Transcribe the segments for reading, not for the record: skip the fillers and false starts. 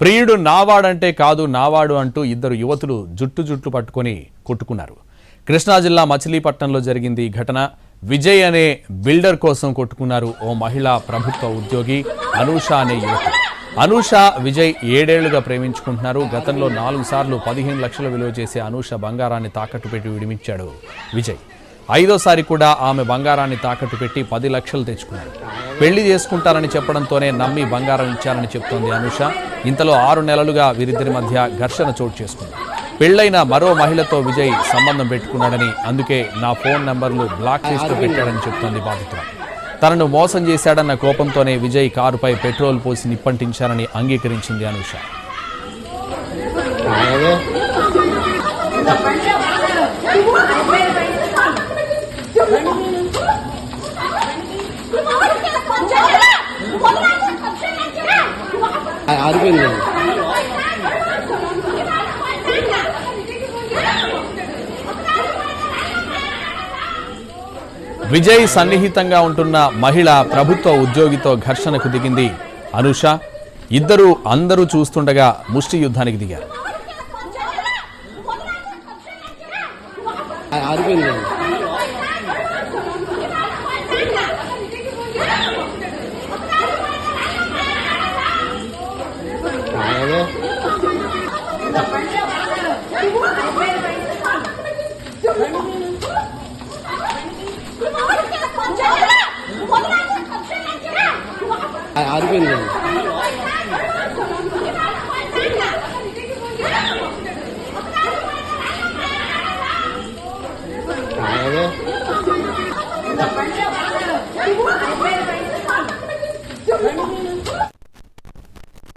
ప్రియుడు నావాడంటే కాదు నావాడు అంటూ ఇద్దరు యువతులు జుట్టు పట్టుకొని కొట్టుకున్నారు. కృష్ణా జిల్లా మచిలీపట్నంలో జరిగింది ఈ ఘటన. విజయ్ అనే బిల్డర్ కోసం కొట్టుకున్నారు ఓ మహిళా ప్రభుత్వ ఉద్యోగి అనూష అనే యువతి. అనూష విజయ్ 7 ఏళ్లుగా ప్రేమించుకుంటున్నారు. గతంలో 4 సార్లు 15 లక్షలు విలువ చేసే అనూష బంగారాన్ని తాకట్టు పెట్టి విడిపించాడు విజయ్. 5వ సారి కూడా ఆమె బంగారాన్ని తాకట్టు పెట్టి 10 లక్షలు తెచ్చుకున్నారు. పెళ్లి చేసుకుంటారని చెప్పడంతోనే నమ్మి బంగారం ఇచ్చారని చెప్తోంది అనూష. ఇంతలో 6 నెలలుగా వీరిద్దరి మధ్య ఘర్షణ చోటు చేసుకుంది. పెళ్లైన మరో మహిళతో విజయ్ సంబంధం పెట్టుకున్నాడని, అందుకే నా ఫోన్ నంబర్లు బ్లాక్ లిస్టులో పెట్టాడని చెప్తోంది బాధితురాలు. తనను మోసం చేశాడన్న కోపంతోనే విజయ్ కారుపై పెట్రోల్ పోసి నిప్పంటించారని అంగీకరించింది అనూష. విజయ్ సన్నిహితంగా ఉంటున్న మహిళ ప్రభుత్వ ఉద్యోగితో ఘర్షణకు దిగింది అనూష. అందరూ చూస్తుండగా ముష్టి యుద్ధానికి దిగారు.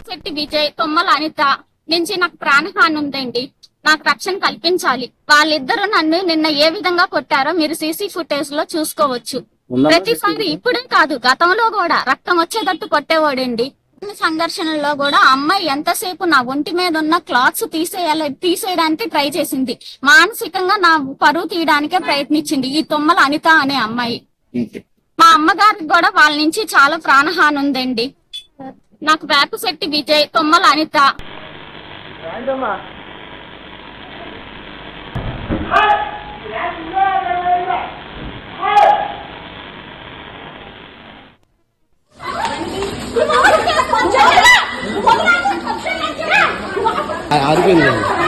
శెట్టి విజయ్, తొమ్మల అనిత నుంచి నాకు ప్రాణహాని ఉందండి. నాకు రక్షణ కల్పించాలి. వాళ్ళిద్దరూ నన్ను నిన్న ఏ విధంగా కొట్టారో మీరు సీసీ ఫుటేజ్ లో చూసుకోవచ్చు. ప్రతిసారి ఇప్పుడే కాదు, గతంలో కూడా రక్తం వచ్చేటట్టు కొట్టేవాడండి. సంఘర్షణలో కూడా అమ్మాయి ఎంతసేపు నా ఒంటి మీద ఉన్న క్లాత్స్ తీసేయడానికి ట్రై చేసింది. మానసికంగా నా పరువు తీయడానికే ప్రయత్నించింది ఈ తొమ్మల అనిత అనే అమ్మాయి. మా అమ్మగారికి కూడా వాళ్ళ నుంచి చాలా ప్రాణహాని ఉందండి. నాకు వేపశెట్టి విజయ్, తొమ్మల అనిత. ఆరిపోయింది.